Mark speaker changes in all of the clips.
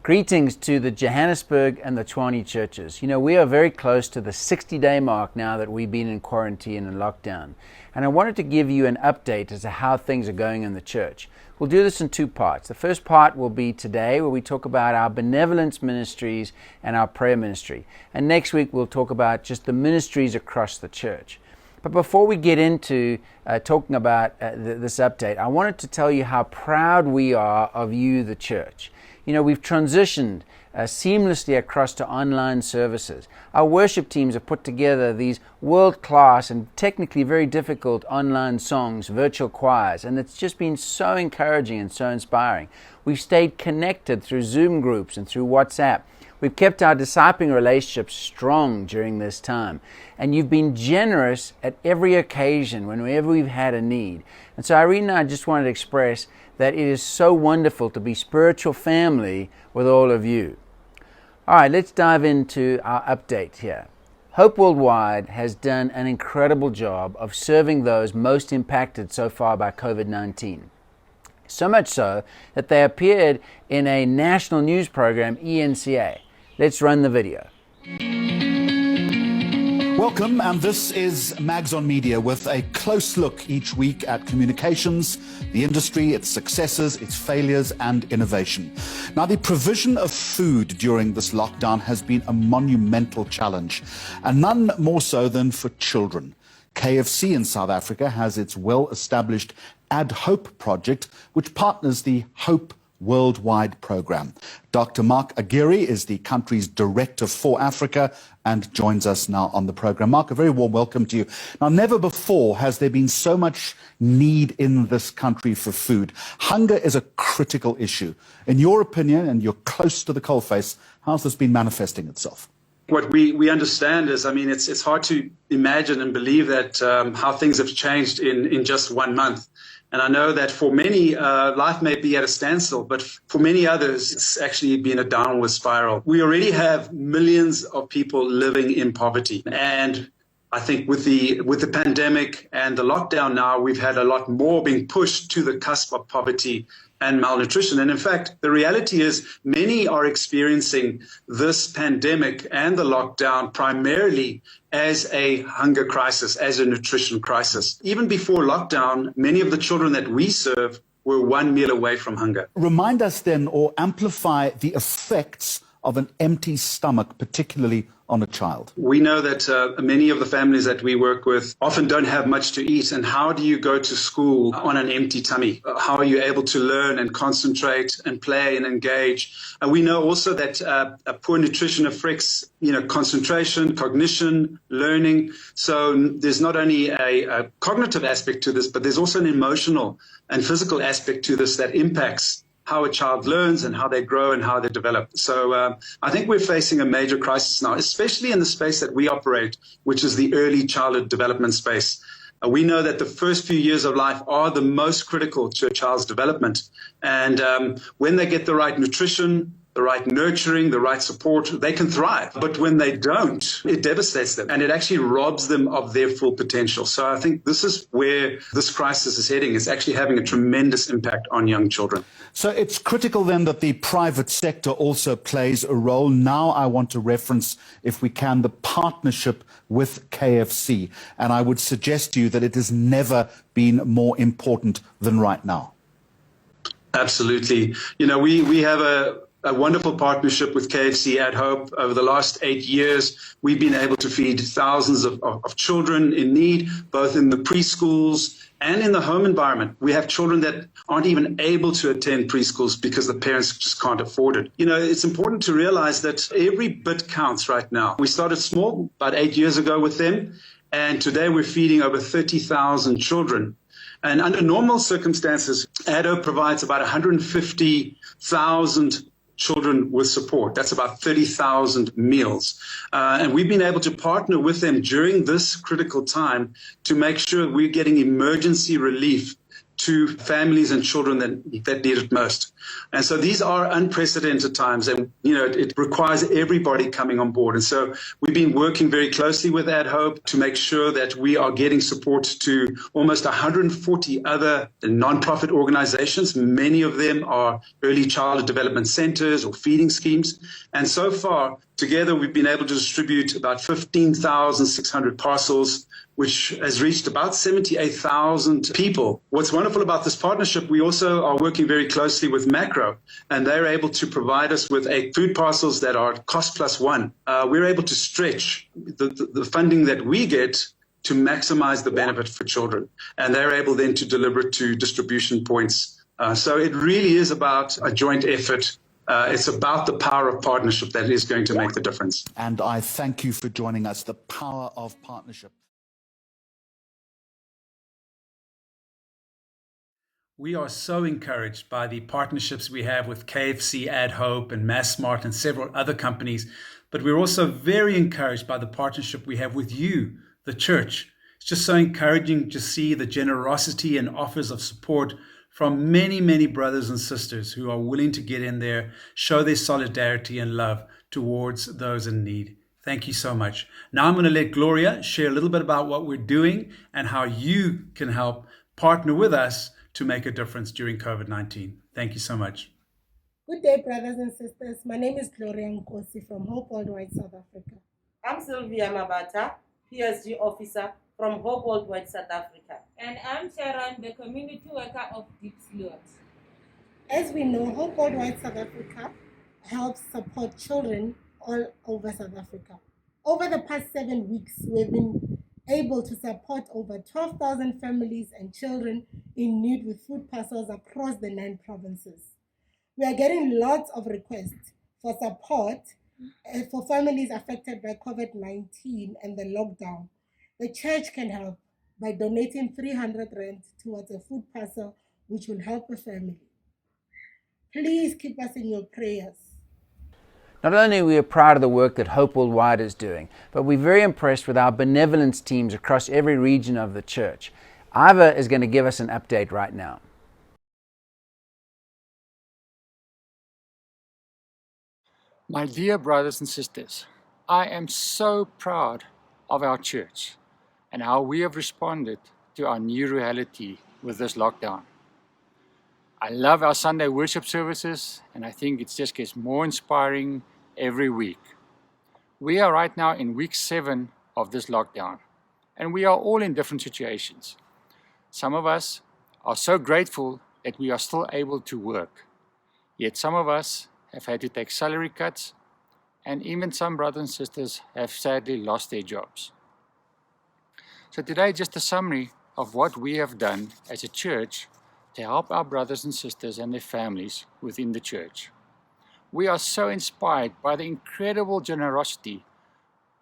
Speaker 1: Greetings to the Johannesburg and the Tshwane churches. You know, we are very close to the 60-day mark now that we've been in quarantine and lockdown. And I wanted to give you an update as to how things are going in the church. We'll do this in two parts. The first part will be today, where we talk about our benevolence ministries and our prayer ministry. And next week, we'll talk about just the ministries across the church. But before we get into talking about this update, I wanted to tell you how proud we are of you, the church. You know, we've transitioned seamlessly across to online services. Our worship teams have put together these world-class and technically very difficult online songs, virtual choirs, and it's just been so encouraging and so inspiring. We've stayed connected through Zoom groups and through WhatsApp. We've kept our discipling relationships strong during this time. And you've been generous at every occasion whenever we've had a need. And so Irene and I just wanted to express that it is so wonderful to be spiritual family with all of you. All right, let's dive into our update here. Hope Worldwide has done an incredible job of serving those most impacted so far by COVID-19. So much so that they appeared in a national news program, ENCA. Let's run the video.
Speaker 2: Welcome, and this is Mags on Media with a close look each week at communications, the industry, its successes, its failures, and innovation. Now, the provision of food during this lockdown has been a monumental challenge, and none more so than for children. KFC in South Africa has its well-established Add Hope project, which partners the Hope Worldwide program. Dr. Mark Aguirre is the country's director for Africa and joins us now on the program. Mark, a very warm welcome to you. Now, never before has there been so much need in this country for food. Hunger is a critical issue. In your opinion, and you're close to the coalface, how's this been manifesting itself?
Speaker 3: What we understand is, it's hard to imagine and believe that how things have changed in just 1 month. And I know that for many, life may be at a standstill, but for many others, it's actually been a downward spiral. We already have millions of people living in poverty. And I think with the pandemic and the lockdown now, we've had a lot more being pushed to the cusp of poverty and malnutrition. And in fact, the reality is many are experiencing this pandemic and the lockdown primarily as a hunger crisis, as a nutrition crisis. Even before lockdown, many of the children that we serve were one meal away from hunger.
Speaker 2: Remind us then, or amplify the effects of an empty stomach, particularly on a child.
Speaker 3: We know that many of the families that we work with often don't have much to eat. And how do you go to school on an empty tummy? How are you able to learn and concentrate and play and engage? And we know also that poor nutrition affects, concentration, cognition, learning. So there's not only a cognitive aspect to this, but there's also an emotional and physical aspect to this that impacts how a child learns and how they grow and how they develop. So I think we're facing a major crisis now, especially in the space that we operate, which is the early childhood development space. We know that the first few years of life are the most critical to a child's development. And when they get the right nutrition, the right nurturing, the right support, they can thrive. But when they don't, it devastates them and it actually robs them of their full potential. So I think this is where this crisis is heading. It's actually having a tremendous impact on young children.
Speaker 2: So it's critical then that the private sector also plays a role. Now I want to reference, if we can, the partnership with KFC. And I would suggest to you that it has never been more important than right now. Absolutely.
Speaker 3: We have a wonderful partnership with KFC at Hope. Over the last 8 years, we've been able to feed thousands of children in need, both in the preschools and in the home environment. We have children that aren't even able to attend preschools because the parents just can't afford it. It's important to realize that every bit counts right now. We started small about 8 years ago with them, and today we're feeding over 30,000 children. And under normal circumstances, ADO provides about 150,000 children with support. That's about 30,000 meals. And we've been able to partner with them during this critical time to make sure we're getting emergency relief to families and children that need it most. And so these are unprecedented times, and it requires everybody coming on board. And so we've been working very closely with Ad Hope to make sure that we are getting support to almost 140 other nonprofit organizations. Many of them are early childhood development centers or feeding schemes. And so far, together, we've been able to distribute about 15,600 parcels, which has reached about 78,000 people. What's wonderful about this partnership, we also are working very closely with Macro, and they're able to provide us with food parcels that are cost plus one. We're able to stretch the funding that we get to maximize the benefit for children, and they're able then to deliver it to distribution points. So it really is about a joint effort. It's about the power of partnership that is going to make the difference.
Speaker 2: And I thank you for joining us. The power of partnership.
Speaker 4: We are so encouraged by the partnerships we have with KFC, Ad Hope, and MassSmart, and several other companies. But we're also very encouraged by the partnership we have with you, the church. It's just so encouraging to see the generosity and offers of support from many, many brothers and sisters who are willing to get in there, show their solidarity and love towards those in need. Thank you so much. Now I'm going to let Gloria share a little bit about what we're doing and how you can help partner with us to make a difference during COVID-19. Thank you so much.
Speaker 5: Good day, brothers and sisters. My name is Gloria Nkosi from Hope Worldwide South Africa.
Speaker 6: I'm Sylvia Mabata, PSG officer from Hope Worldwide South Africa.
Speaker 7: And I'm Sharon, the community worker of Deep Slot.
Speaker 5: As we know, Hope Worldwide South Africa helps support children all over South Africa. Over the past 7 weeks, we've been able to support over 12,000 families and children in need with food parcels across the 9 provinces. We are getting lots of requests for support for families affected by COVID-19 and the lockdown. The church can help by donating 300 rand towards a food parcel, which will help a family. Please keep us in your prayers.
Speaker 1: Not only are we proud of the work that Hope Worldwide is doing, but we're very impressed with our benevolence teams across every region of the church. Iva is going to give us an update right now.
Speaker 8: My dear brothers and sisters, I am so proud of our church and how we have responded to our new reality with this lockdown. I love our Sunday worship services, and I think it just gets more inspiring every week. We are right now in week 7 of this lockdown, and we are all in different situations. Some of us are so grateful that we are still able to work, yet some of us have had to take salary cuts, and even some brothers and sisters have sadly lost their jobs. So today, just a summary of what we have done as a church to help our brothers and sisters and their families within the church. We are so inspired by the incredible generosity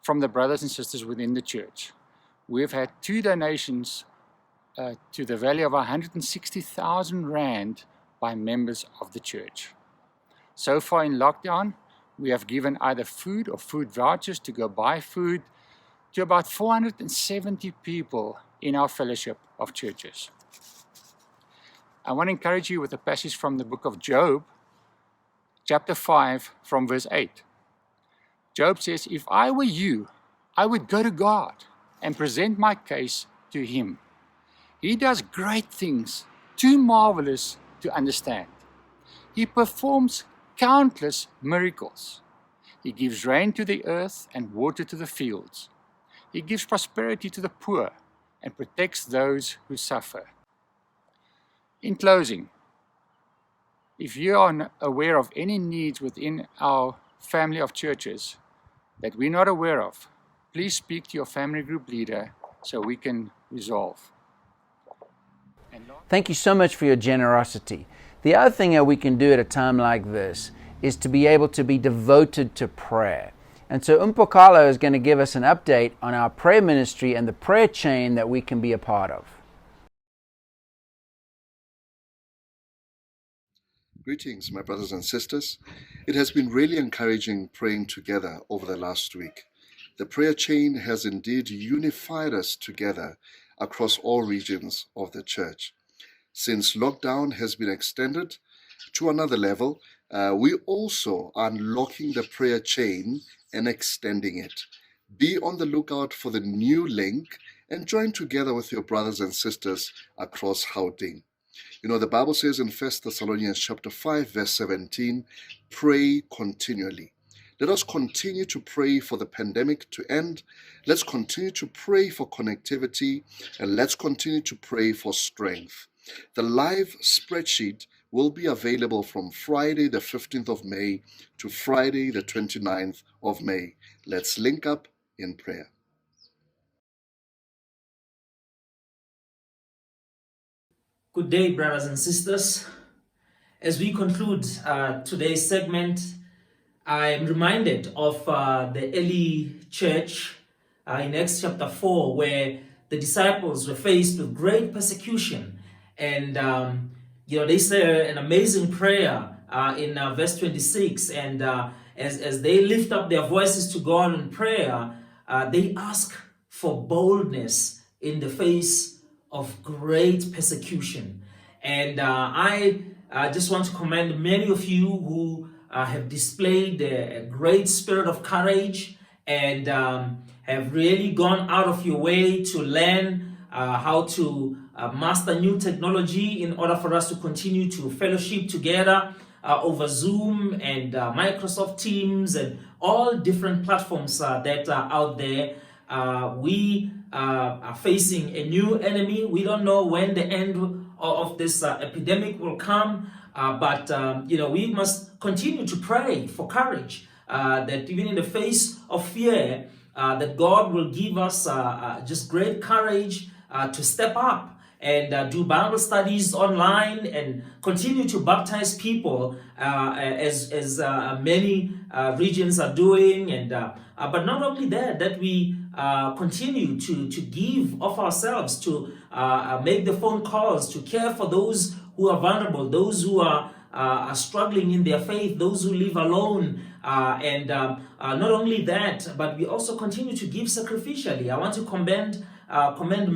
Speaker 8: from the brothers and sisters within the church. We've had 2 donations to the value of 160,000 rand by members of the church. So far in lockdown, we have given either food or food vouchers to go buy food to about 470 people in our fellowship of churches. I want to encourage you with a passage from the book of Job, chapter 5, from verse 8. Job says, "If I were you, I would go to God and present my case to Him. He does great things, too marvelous to understand. He performs countless miracles. He gives rain to the earth and water to the fields. He gives prosperity to the poor and protects those who suffer." In closing, if you are aware of any needs within our family of churches that we're not aware of, please speak to your family group leader so we can resolve.
Speaker 1: Thank you so much for your generosity. The other thing that we can do at a time like this is to be able to be devoted to prayer. And so Umpokalo is going to give us an update on our prayer ministry and the prayer chain that we can be a part of.
Speaker 9: Greetings, my brothers and sisters. It has been really encouraging praying together over the last week. The prayer chain has indeed unified us together across all regions of the church. Since lockdown has been extended to another level, we also are unlocking the prayer chain and extending it. Be on the lookout for the new link and join together with your brothers and sisters across Gauteng. You know, the Bible says in 1 Thessalonians chapter 5, verse 17, pray continually. Let us continue to pray for the pandemic to end. Let's continue to pray for connectivity, and let's continue to pray for strength. The live spreadsheet will be available from Friday the 15th of May to Friday the 29th of May. Let's link up in prayer.
Speaker 10: Good day, brothers and sisters. As we conclude today's segment, I am reminded of the early church in Acts chapter 4, where the disciples were faced with great persecution. And, they say an amazing prayer in verse 26. And as they lift up their voices to God in prayer, they ask for boldness in the face of great persecution. And I just want to commend many of you who have displayed a great spirit of courage and have really gone out of your way to learn how to master new technology in order for us to continue to fellowship together over Zoom and Microsoft Teams and all different platforms that are out there. We are facing a new enemy. We don't know when the end of this epidemic will come, but we must continue to pray for courage, that even in the face of fear, that God will give us just great courage to step up and do Bible studies online and continue to baptize people as many regions are doing. And but not only that we continue to give of ourselves, to make the phone calls, to care for those who are vulnerable, those who are struggling in their faith, those who live alone. And not only that, but we also continue to give sacrificially. I want to commend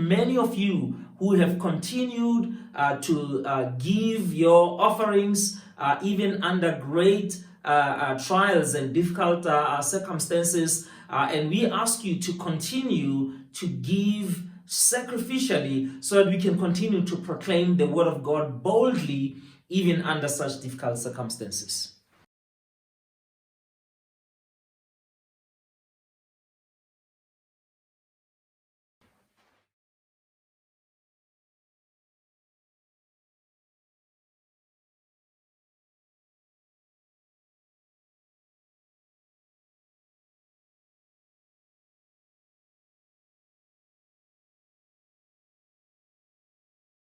Speaker 10: many of you who have continued to give your offerings even under great trials and difficult circumstances. And we ask you to continue to give sacrificially so that we can continue to proclaim the word of God boldly even under such difficult circumstances.